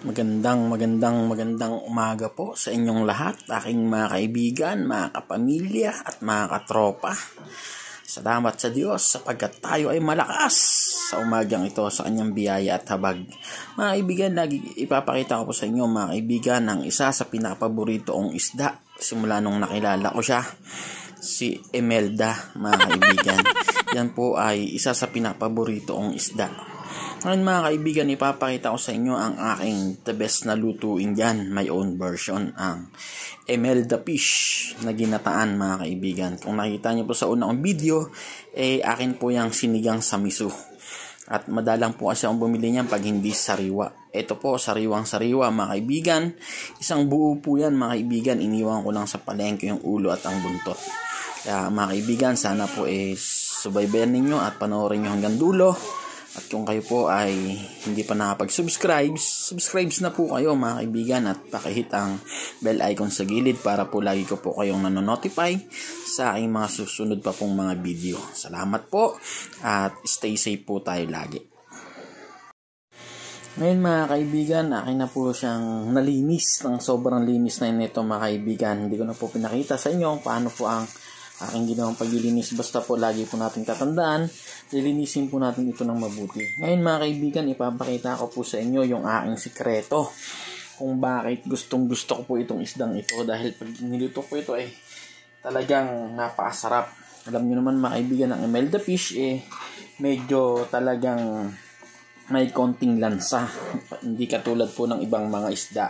Magandang umaga po sa inyong lahat, aking mga kaibigan, mga kapamilya at mga katropa. Salamat sa Diyos sapagkat tayo ay malakas sa umagang ito sa kanyang biyaya at habag. Mga kaibigan, lagi ipapakita ko po sa inyo mga kaibigan ang isa sa pinapaborito kong isda simula nung nakilala ko siya, si Imelda mga kaibigan. Yan po ay isa sa pinapaborito kong isda. Ngayon mga kaibigan, ipapakita ko sa inyo ang aking the best na lutuin dyan. My own version, ang Imelda fish na ginataan mga kaibigan. Kung nakita niyo po sa unang video, akin po yung sinigang sa miso. At madalang po kasi akong bumili niyan pag hindi sariwa. Ito po, sariwang-sariwa mga kaibigan. Isang buo po yan mga kaibigan. Iniwan ko lang sa palengke yung ulo at ang buntot. Kaya mga kaibigan, sana po subaybayan ninyo at panoorin nyo hanggang dulo. At kung kayo po ay hindi pa nakapag-subscribe na po kayo mga kaibigan at pakihit ang bell icon sa gilid para po lagi ko po kayong nanonotify sa aking mga susunod pa pong mga video. Salamat po at stay safe po tayo lagi. Ngayon mga kaibigan, akin na po siyang nalinis ng sobrang linis na nito mga kaibigan. Hindi ko na po pinakita sa inyo paano po ang aking ginawang paglilinis. Basta po lagi po natin tatandaan, lilinisin po natin ito ng mabuti. Ngayon mga kaibigan, ipapakita ko po sa inyo yung aking sikreto kung bakit gustong gusto ko po itong isdang ito. Dahil pag niluto ko ito talagang napakasarap. Alam nyo naman mga kaibigan, ang Imelda fish medyo talagang may konting lansa. Hindi katulad po ng ibang mga isda.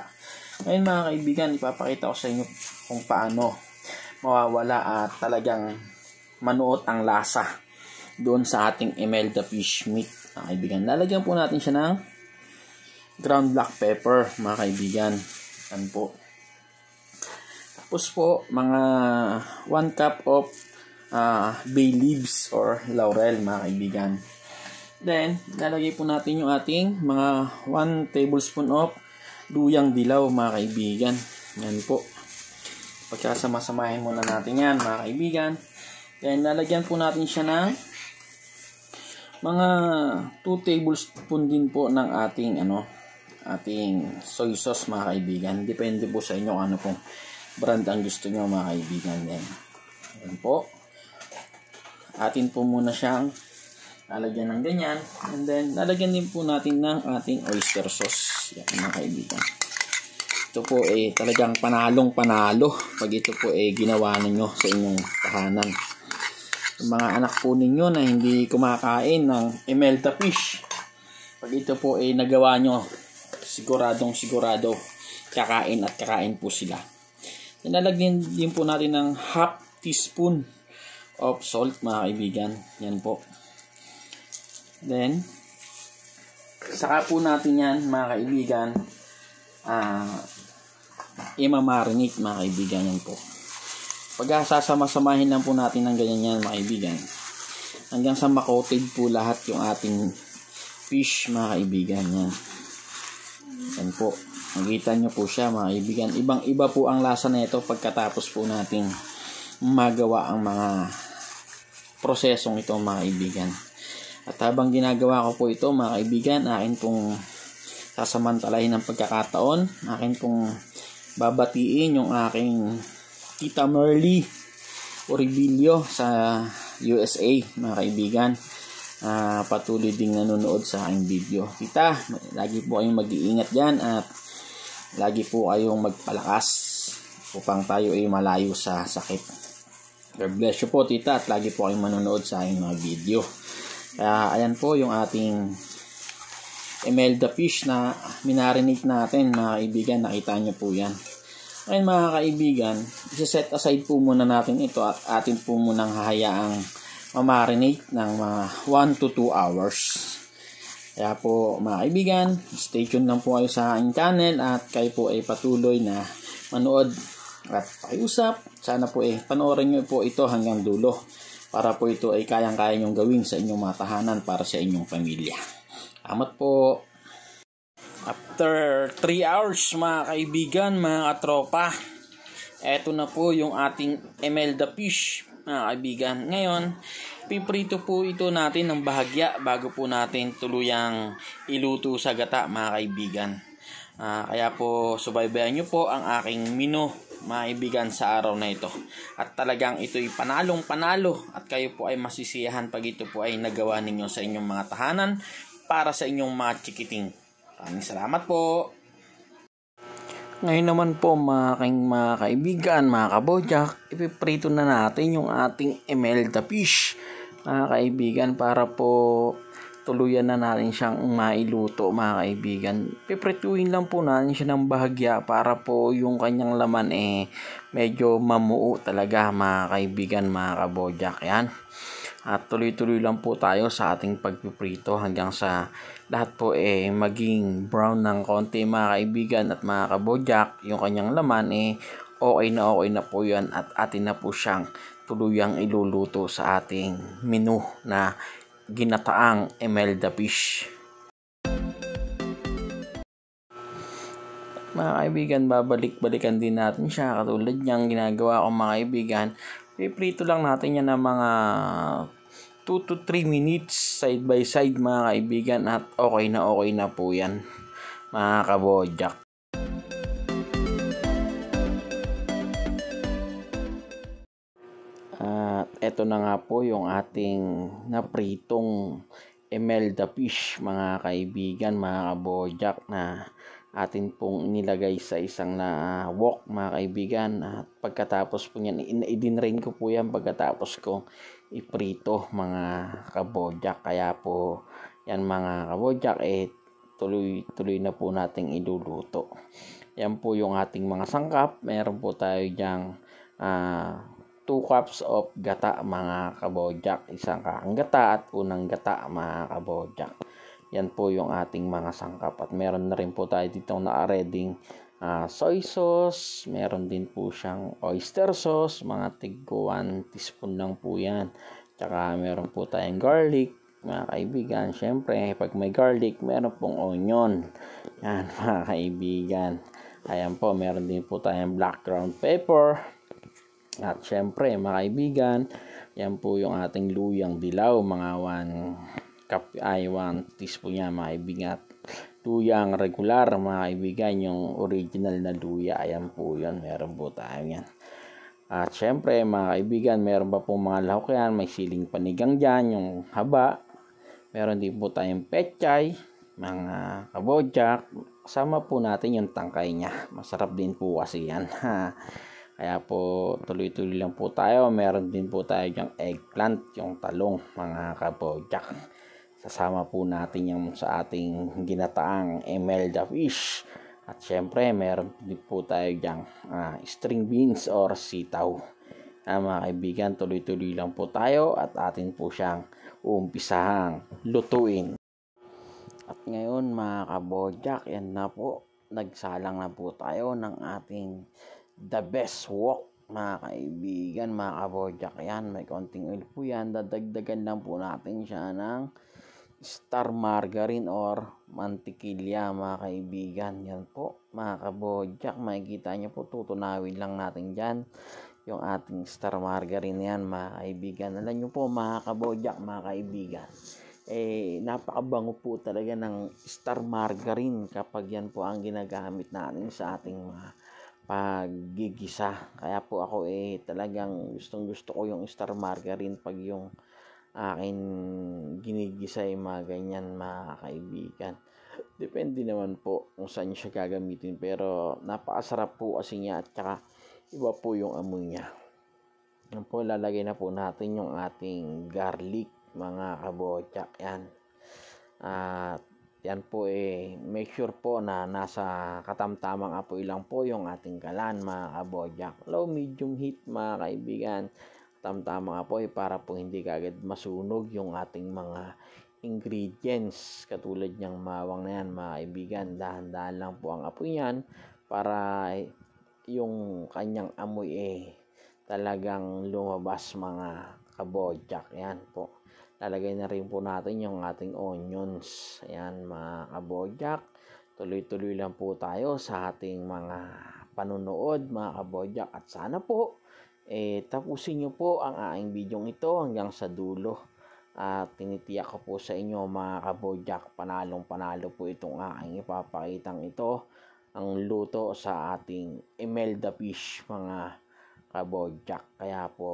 Ngayon mga kaibigan, ipapakita ko sa inyo kung paano mawawala at talagang manuot ang lasa doon sa ating Imelda fish meat mga kaibigan. Lalagyan po natin siya ng ground black pepper mga kaibigan. Yan po. Tapos po mga 1 cup of bay leaves or laurel mga kaibigan. Then lalagay po natin yung ating mga 1 tablespoon of luyang dilaw mga kaibigan. Yan po. Pagkasama-samahin muna natin yan mga kaibigan. Then lalagyan po natin siya ng mga 2 tablespoon din po ng ating soy sauce mga kaibigan. Depende po sa inyo ano pong brand ang gusto nyo mga kaibigan. Yan po. Atin po muna siyang lalagyan ng ganyan. And then lalagyan din po natin ng ating oyster sauce. Yan mga kaibigan. Ito po talagang panalong-panalo pag ito po ginawa ninyo sa inyong tahanan. Yung mga anak po ninyo na hindi kumakain ng Imelda fish, pag ito po nagawa nyo, sigurado kakain po sila. Nilalagyan din po natin ng half teaspoon of salt mga kaibigan. Yan po. Then saka po natin yan mga kaibigan i-marinate mga kaibigan. Yan po. Pag sasama-samahin lang po natin ng ganyan yan mga kaibigan hanggang sa makoated po lahat yung ating fish mga kaibigan. Yan po. Makikita nyo po siya mga kaibigan. Ibang iba po ang lasa na ito pagkatapos po nating magawa ang mga prosesong ito mga kaibigan. At habang ginagawa ko po ito mga kaibigan, akin pong sasamantalahin ng pagkakataon, akin pong babatiin yung aking Tita Merly Oribilio sa USA mga kaibigan. Patuloy ding nanonood sa aking video. Tita, lagi po kayong mag-iingat dyan at lagi po kayong magpalakas upang tayo ay malayo sa sakit. God bless you po tita at lagi po kayong manonood sa aking mga video. Kaya ayan po yung ating Imelda fish na minarinate natin mga kaibigan. Nakita nyo po yan. Ngayon mga kaibigan, isa-set aside po muna natin ito at atin po munang hahayaang mamarinate ng mga 1 to 2 hours. Kaya po mga kaibigan, stay tuned lang po kayo sa aking channel at kayo po ay patuloy na manood at pakiusap. Sana po panoorin nyo po ito hanggang dulo para po ito ay kayang-kaya nyong gawin sa inyong mga tahanan para sa inyong pamilya. Salamat po. After 3 hours mga kaibigan, mga katropa, eto na po yung ating Imelda fish mga kaibigan. Ngayon, piprito po ito natin ng bahagya bago po natin tuluyang iluto sa gata mga kaibigan. Kaya po subaybayan nyo po ang aking menu mga kaibigan sa araw na ito. At talagang ito'y panalong panalo at kayo po ay masisiyahan pag ito po ay nagawa ninyo sa inyong mga tahanan para sa inyong mga chikiting. Maraming salamat po. Ngayon naman po mga kaibigan, mga kabojak, ipiprito na natin yung ating emelda fish mga kaibigan para po tuluyan na natin siyang mailuto mga kaibigan. Piprituin lang po natin siya ng bahagya para po yung kanyang laman medyo mamuo talaga mga kaibigan, mga kabojak. Yan. At tuloy-tuloy lang po tayo sa ating pagpiprito hanggang sa lahat po maging brown ng konti mga kaibigan at mga kabojak. Yung kanyang laman okay na po yan at atin na po siyang tuluyang iluluto sa ating menu na ginataang emelda fish. Mga kaibigan, babalik-balikan din natin siya katulad niyang ginagawa ko mga kaibigan. Piprito lang natin yan ng mga 2 to 3 minutes side by side mga kaibigan at okay na po yan mga kabojak. At eto na nga po yung ating napritong emelda fish mga kaibigan, mga kabojak na atin pong inilagay sa isang na wok mga kaibigan. At pagkatapos po yan, idinrain ko po yan pagkatapos kong iprito mga kabojak. Kaya po yan mga kabojak tuloy na po nating iluluto. Yan po yung ating mga sangkap. Meron po tayo dyang 2 cups of gata mga kabojak, isang kakang gata at unang gata mga kabojak. Yan po yung ating mga sangkap at meron na rin po tayo dito na-readyng soy sauce, meron din po siyang oyster sauce, mga tig 1 teaspoon lang po yan. Tsaka meron po tayong garlic mga kaibigan. Syempre pag may garlic meron pong onion yan mga kaibigan. Ayan po, meron din po tayong black ground pepper. At syempre mga kaibigan, yan po yung ating luyang dilaw, mga 1 teaspoon yan mga kaibigan. At luyang regular mga kaibigan, yung original na luya, ayan po yun, meron po tayo yan. At syempre mga kaibigan, meron pa po mga lahok yan, may siling panigang dyan, yung haba. Meron din po tayong pechay mga kabojak, kasama po natin yung tangkay niya, masarap din po kasi yan. Kaya po tuloy-tuloy lang po tayo. Meron din po tayo yung eggplant, yung talong mga kabojak. Sasama po natin yung sa ating ginataang emelda fish. At syempre meron din po tayo yung string beans or sitaw. Mga kaibigan, tuloy-tuloy lang po tayo at atin po siyang uumpisahang lutuin. At ngayon mga kabojak, yan na po. Nagsalang na po tayo ng ating the best wok mga kaibigan, mga kabojak. Yan, may konting oil po yan. Dadagdagan lang po natin siya ng star margarine or mantikilya mga kaibigan. Yan po mga kabojak, makikita nyo po, tutunawin lang natin dyan yung ating star margarine yan mga kaibigan. Alam nyo po mga kabojak, mga kaibigan, napakabango po talaga ng star margarine kapag yan po ang ginagamit natin sa ating mga paggigisa. Kaya po ako talagang gusto ko yung star margarine pag yung akin ginigisa mga ganyan mga kaibigan. Depende naman po kung saan siya gagamitin, pero napakasarap po kasi niya at saka iba po yung amoy niya. Yan po, lalagay na po natin yung ating garlic mga kabojak. Yan. At yan po make sure po na nasa katamtamang apoy lang po yung ating kalan mga kabojak. Low medium heat mga kaibigan, tamtamang apoy para po hindi kagad masunog yung ating mga ingredients katulad niyang mawang na yan mga kaibigan. Dahan-dahan lang po ang apoy niyan para yung kanyang amoy talagang lumabas mga kabojak. Yan po. Lalagay na rin po natin yung ating onions. Ayan mga kabojak. Tuloy-tuloy lang po tayo sa ating mga panunood mga kabojak. At sana po tapusin nyo po ang aking video ito hanggang sa dulo. At tinitiyak ko po sa inyo mga kabojak, panalong panalo po itong aking ipapakitang ito. ang luto sa ating Imelda Fish, mga kabodyak. Kaya po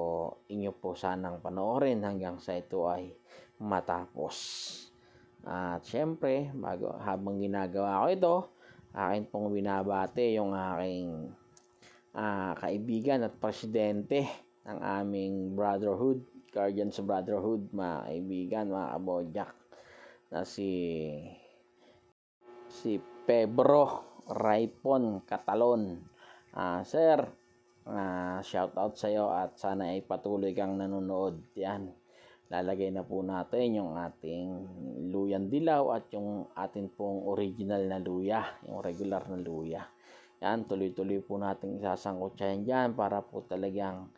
inyo po sanang panoorin hanggang sa ito ay matapos. At syempre, habang ginagawa ko ito, akin pong binabate yung aking kaibigan at presidente ng aming brotherhood, Guardians Brotherhood, mga kaibigan, mga kabodyak, na si Pedro Raipon Catalon. Sir, shout out sa iyo at sana ay patuloy kang nanonood. Yan, lalagay na po natin yung ating luyang dilaw at yung atin pong original na luya, yung regular na luya. Yan, tuloy-tuloy po natin isasangkot yan dyan para po talagang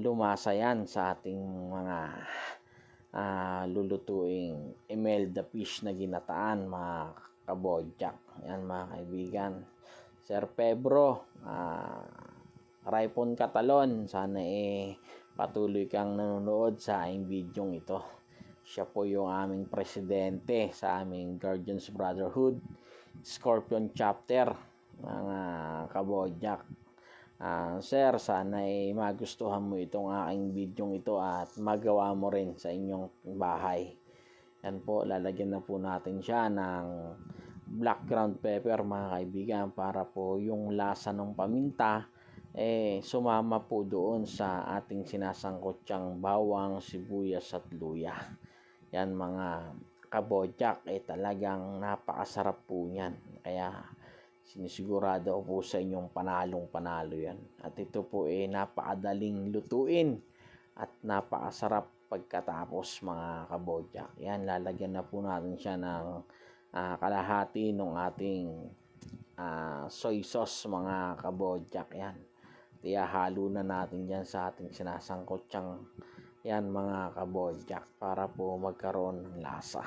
lumasa yan sa ating mga lulutuing Imelda Fish na ginataan, mga kabodyak. Yan, mga kaibigan. Sir Pedro Raipon Catalon, sana patuloy kang nanonood sa aking video ito. Siya po yung aming presidente sa aming Guardians Brotherhood Scorpion Chapter, mga kabodyak. Sir, sana magustuhan mo itong aking video ito at magawa mo rin sa inyong bahay. Yan po, lalagyan na po natin siya ng black ground pepper, mga kaibigan, para po yung lasa ng paminta sumama po doon sa ating sinasangkotsang bawang, sibuyas at luya. Yan, mga kabodyak, talagang napakasarap po niyan. Kaya sinisigurado po sa inyong panalo yan. At ito po napakadaling lutuin at napakasarap pagkatapos, mga kabodyak. Yan, lalagyan na po natin siya ng kalahati ng ating soy sauce, mga kabodyak. Yan, ihalo na natin yan sa ating sinasangkotsang yan, mga kabodyak, para po magkaroon ng lasa.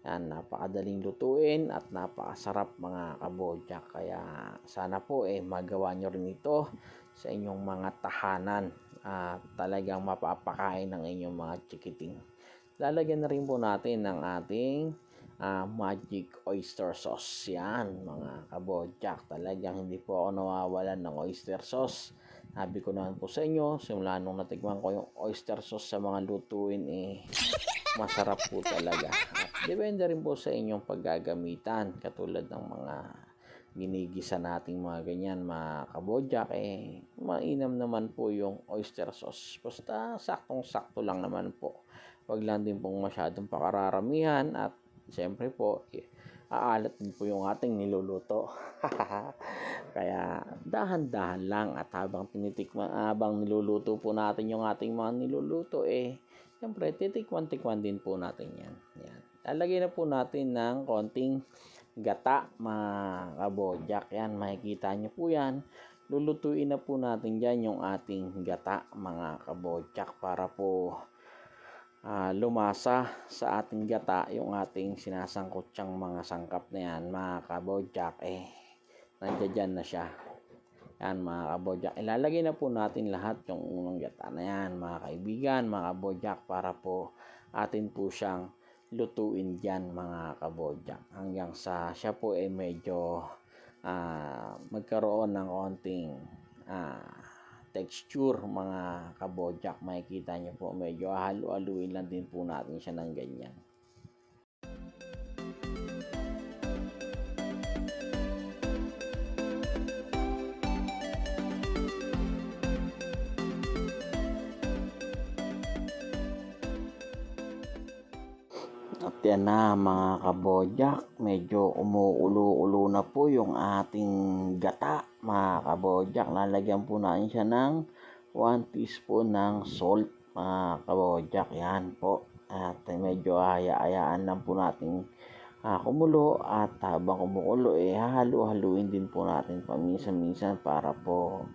Yan, napakadaling lutuin at napakasarap, mga kabodyak. Kaya sana po magawa nyo rin ito sa inyong mga tahanan at talagang mapapakain ng inyong mga chikiting. Lalagyan na rin po natin ng ating magic oyster sauce. Yan, mga kabodyak, talagang hindi po ako nawawalan ng oyster sauce. Sabi ko naman po sa inyo, simula nung natikman ko yung oyster sauce sa mga lutuin, masarap po talaga. At depende rin po sa inyong paggagamitan, katulad ng mga ginigisa nating mga ganyan, mga kabodyak, mainam naman po yung oyster sauce. Basta saktong-sakto lang naman po. Wag lang din pong masyadong pakararamihan at siyempre po aalat din po yung ating niluluto. Kaya dahan-dahan lang, at habang niluluto po natin yung ating mga niluluto, siyempre titikman-tikman din po natin yan. Yan. Lalagay na po natin ng konting gata, mga kabodyak. Yan, makikita nyo po yan. Lulutuin na po natin dyan yung ating gata, mga kabodyak, para po lumasa sa ating gata yung ating sinasangkotsang mga sangkap na yan, mga kabodyak. Nandiyan na siya. Yan, mga kabodyak, ilalagay na po natin lahat yung unang gata na yan, mga kaibigan, mga kabodyak, para po atin po siyang lutuin dyan, mga kabodyak, hanggang sa siya po medyo magkaroon ng konting texture, mga kabodyak. Makikita nyo po, medyo halu-haluin lang din po natin siya ng ganyan. At yan na, mga kabodyak, medyo umuulo-ulo na po yung ating gata, mga kabodyak. Lalagyan po natin siya ng 1 teaspoon ng salt, mga kabodyak. Yan po. At medyo haya-hayaan lang po natin kumulo, at habang kumukulo hahalo-haluin din po natin paminsan-minsan para po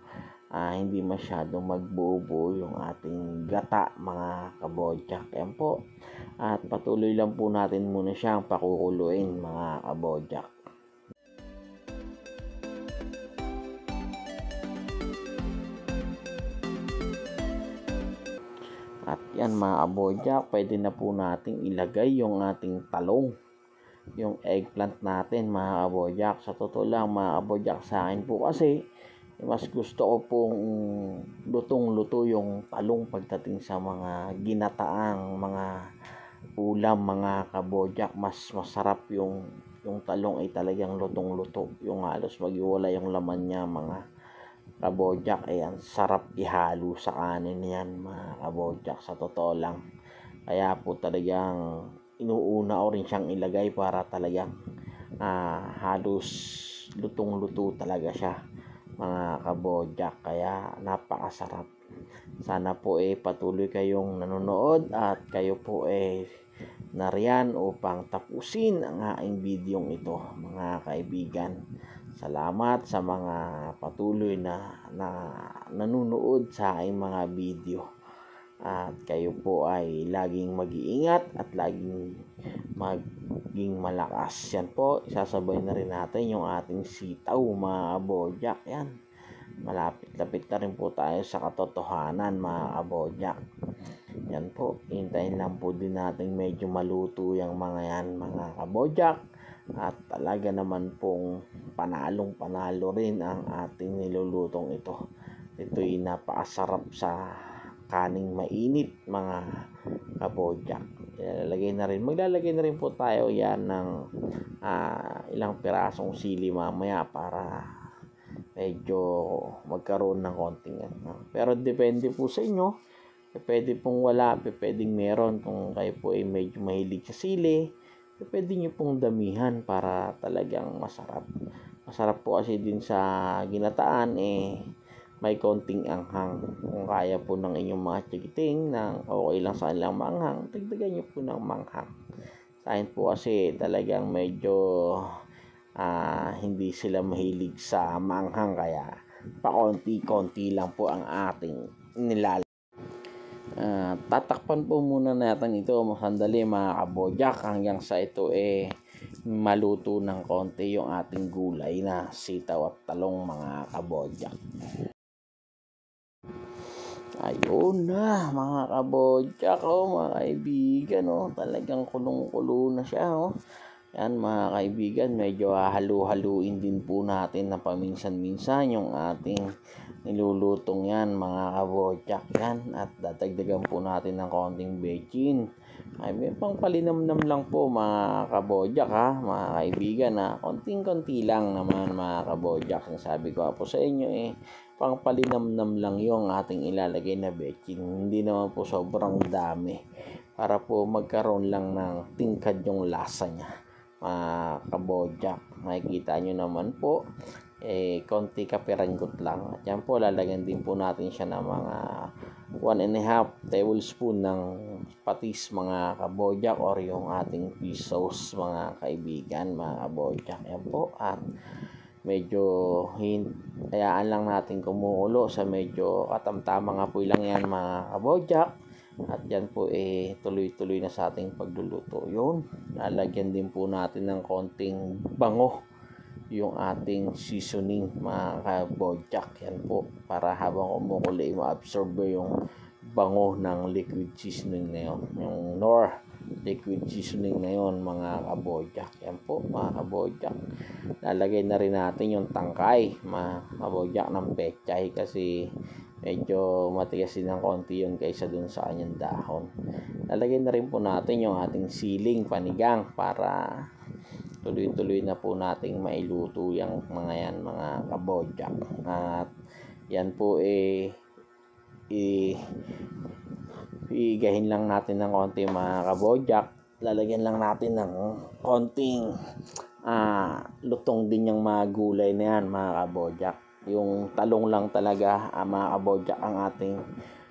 hindi masyadong magbuo-buo yung ating gata, mga kabodyak. Yan po. At patuloy lang po natin muna siyang pakukuluin, mga kabodyak. At yan, mga kabodyak, pwede na po nating ilagay yung ating talong. yung eggplant natin mga kabojak. Sa totoo lang mga kabojak, sa akin po kasi mas gusto ko pong lutong-luto yung talong pagdating sa mga ginataang mga ulam mga kabojak. Mas masarap yung talong ay talagang lutong-luto, yung halos maghiwala yung laman niya mga kabojak. Ayan, sarap ihalo sa kanin yan mga kabojak, sa totoo lang. Kaya po talagang inuuna ko rin siyang ilagay para talagang halos lutong-luto talaga siya mga kabojak, kaya napakasarap. Sana po patuloy kayong nanonood at kayo po nariyan upang tapusin ang aking videong ito mga kaibigan. Salamat sa mga patuloy na nanonood sa aking mga video. At kayo po ay laging mag-iingat at laging maging malakas. Yan po, isasabay na rin natin yung ating sitaw mga kabojak. Yan, malapit-lapit na rin po tayo sa katotohanan mga kabojak. Yan po, hintayin lang po din natin medyo maluto yung mga yan mga kabojak. At talaga naman pong panalong-panalo rin ang ating nilulutong ito. Ito'y napakasarap sa kaning mainit mga kabojak. Maglalagay na rin po tayo yan ng ilang pirasong sili mamaya para medyo magkaroon ng konting pero depende po sa inyo. Pwede pong wala, pwedeng meron. Kung kayo po ay medyo mahilig sa sili, pwede nyo pong damihan para talagang masarap. Masarap po kasi din sa ginataan may konting anghang. Kung kaya po ng inyong mga chikiting na okay lang sa kanilang manghang, dagdagan nyo po ng manghang. Sa akin po kasi talagang medyo hindi sila mahilig sa manghang, kaya pakonti-konti lang po ang ating nilalagay. Tatakpan po muna natin ito sandali mga kabojak hanggang sa ito maluto ng konti yung ating gulay na sitaw at talong mga kabojak. Ayun na mga kabojak, mga kaibigan, talagang kulong-kulo na siya. Yan mga kaibigan, medyo halu-haluin din po natin na paminsan-minsan yung ating nilulutong yan mga kabojak yan, at dadagdagan po natin ng konting bechin. Ay, may pang palinamnam lang po mga kabojak mga kaibigan, konting-konti lang naman mga kabojak. Sabi ko po sa inyo pang palinamnam lang yung ating ilalagay na bechin, hindi naman po sobrang dami, para po magkaroon lang ng tingkad yung lasa niya mga kabojak. Makikita nyo naman po konti kapiranggot lang. At yan po, lalagyan din po natin siya ng mga 1.5 tablespoon ng patis mga kabojak, or yung ating fish sauce mga kaibigan mga kabojak. Yan po, at medyo hayaan lang natin kumukulo sa medyo katamtamang apoy lang yan mga kabojak. At yan po tuloy-tuloy na sa ating pagluluto. Yun, lalagyan din po natin ng konting bango yung ating seasoning mga kabojak. Yan po, para habang kumukulo ma-absorb yung bango ng liquid seasoning na yun, yung Knorr liquid seasoning na yun mga kabojak. Yan po mga kabojak, lalagay na rin natin yung tangkay mga kabojak ng pechay, kasi medyo matigas din ng konti yun kaysa dun sa kanyang dahon. Lalagay na rin po natin yung ating siling panigang para tuloy-tuloy na po nating mailuto yung mga yan mga kabojak. At yan po igahin lang natin ng konti mga kabojak. Lalagyan lang natin ng konting lutong din yung mga gulay na yan mga kabojak. Yung talong lang talaga mga kabojak ang ating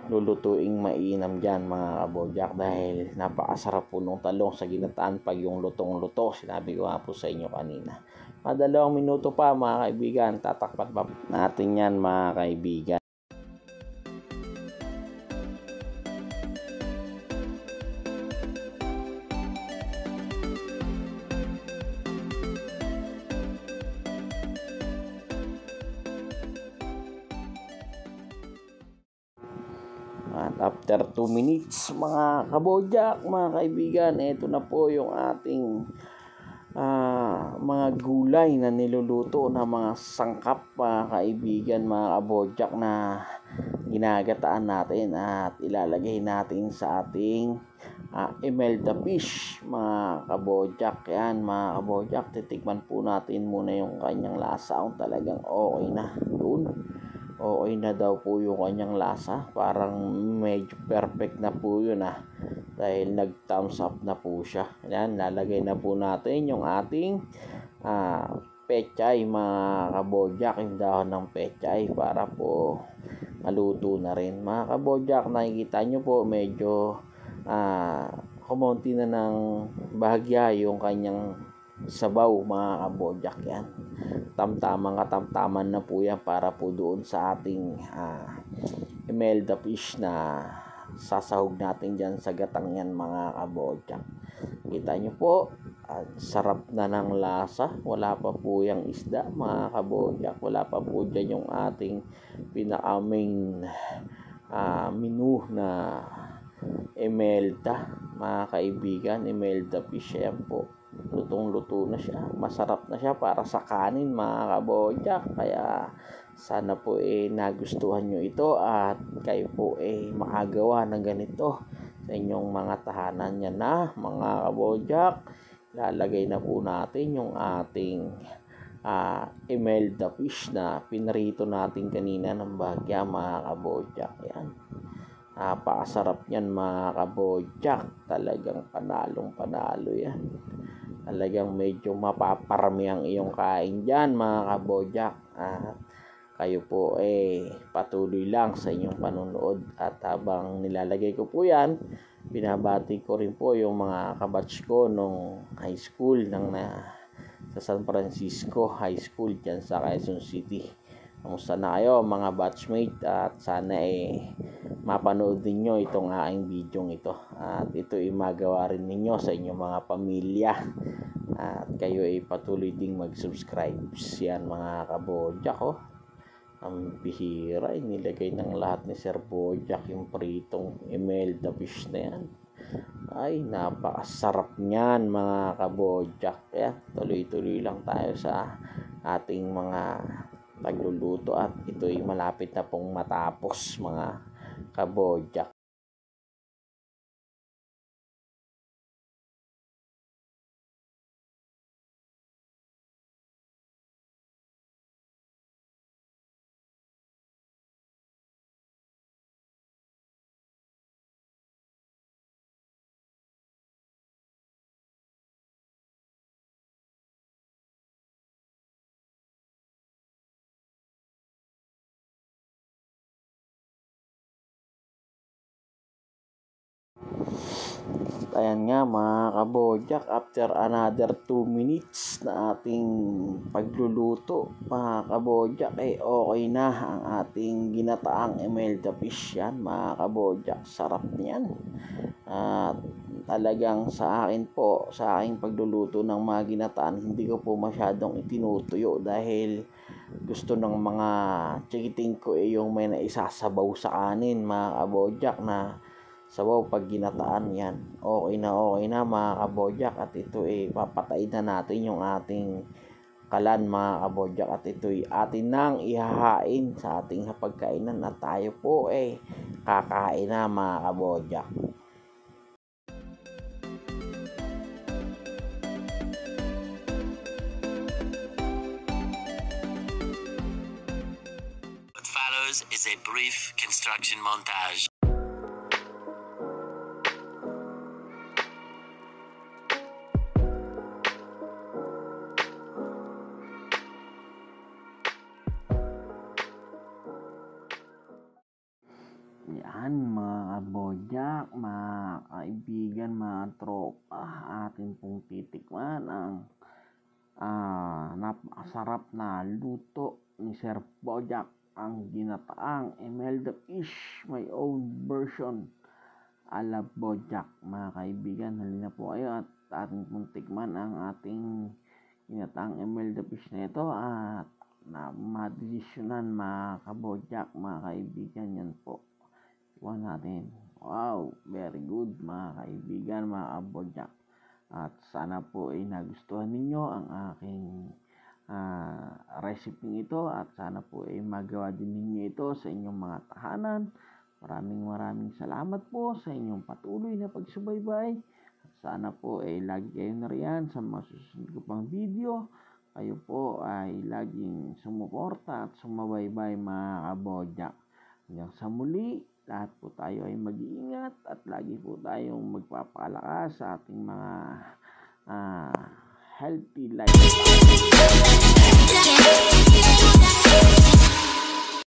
lulutuing mainam dyan mga kabojak, dahil napakasarap po ng talong sa ginataan pag yung lutong-luto. Sinabi ko nga po sa inyo kanina. Mga 2 minuto pa mga kaibigan, tatakpan pa natin yan mga kaibigan. At after 2 minutes mga kabojak, mga kaibigan, ito na po yung ating mga gulay na niluluto na mga sangkap, mga kaibigan, mga kabojak, na ginagataan natin at ilalagay natin sa ating imelda fish, mga kabojak. Yan, mga kabojak, titikman po natin muna yung kanyang lasa kung talagang okay na. Yun, okay na daw po yung kanyang lasa, parang medyo perfect na po yun dahil nag thumbs up na po siya. Yan, lalagay na po natin yung ating pechay, mga kabojak, yung dahon ng pechay para po maluto na rin. Mga kabojak, nakikita nyo po medyo kumonti na ng bahagya yung kanyang sabaw, mga kabojak. Yan, katamtaman na po yan para po doon sa ating imelda fish na sasahog natin dyan sa gatang yan, mga kabojak. Kita nyo po, sarap na ng lasa. Wala pa po yung isda, mga kabojak. Wala pa po dyan yung ating pinaka-main menu na imelda, mga kaibigan. Imelda fish, yan po, lutong-luto na siya, masarap na siya para sa kanin, mga kabojak. Kaya sana po nagustuhan nyo ito at kayo po makagawa ng ganito sa inyong mga tahanan. Yan na, mga kabojak, lalagay na po natin yung ating imelda fish na pinarito natin kanina ng bahagya, mga kabojak. Yan, napakasarap yan, mga kabojak. Talagang panalong-panalo yan. Talagang medyo mapaparami ang iyong kain dyan, mga kabojak. Kayo po patuloy lang sa inyong panonood. At habang nilalagay ko po yan, binabati ko rin po yung mga kabatch ko nung high school sa San Francisco High School dyan sa Quezon City. Kamusta na kayo, mga batchmate? At sana mapanood ninyo itong aking video ito. At ito magawa rin ninyo sa inyong mga pamilya. At kayo patuloy ding mag-subscribe. Yan, mga kabojak. Ang bihira, nilagay ng lahat ni Sir Bojack yung pritong imelda fish na yan. Ay, napakasarap niyan, mga kabojak. Yan, tuloy-tuloy lang tayo sa ating mga pagluluto at ito'y malapit na pong matapos, mga kabojak. Ayan nga, mga kabojak, after another 2 minutes na ating pagluluto, mga kabojak, okay na ang ating ginataang imelda fish. Yan, mga kabojak, sarap niyan. At talagang sa akin po, sa aking pagluluto ng mga ginataan, hindi ko po masyadong itinutuyo dahil gusto ng mga chikiting ko yung may naisasabaw sa kanin, mga kabojak, na sabaw pag ginataan. Yan, okay na, mga kabojak. At ito papatay na natin yung ating kalan, mga kabojak, at ito'y atin nang ihahain sa ating hapagkainan at tayo po kakain na, mga kabojak. What follows is a brief construction montage. Yan, mga kabojak, mga kaibigan, mga tropa, atin pong titikman ang napakasarap na luto ni Sir Bojack, ang ginataang imelda fish, my own version ala Bojack. Mga kaibigan, halina po kayo at ating pong tikman ang ating ginataang imelda fish na ito at madesisyonan, mga kabojak, mga kaibigan. Yan po, natin. Wow, very good, mga kaibigan, mga kabojak. At sana po ay nagustuhan ninyo ang aking recipe ito at sana po ay magawa din ninyo ito sa inyong mga tahanan. Maraming salamat po sa inyong patuloy na pagsubaybay. At sana po ay lagi kayo nariyan sa mga susunod ko pang video. Kayo po ay laging sumuporta at sumabaybay mga kabodyak. Hanggang sa muli, lahat po tayo ay mag-iingat at lagi po tayong magpapalakas sa ating mga healthy lifestyle.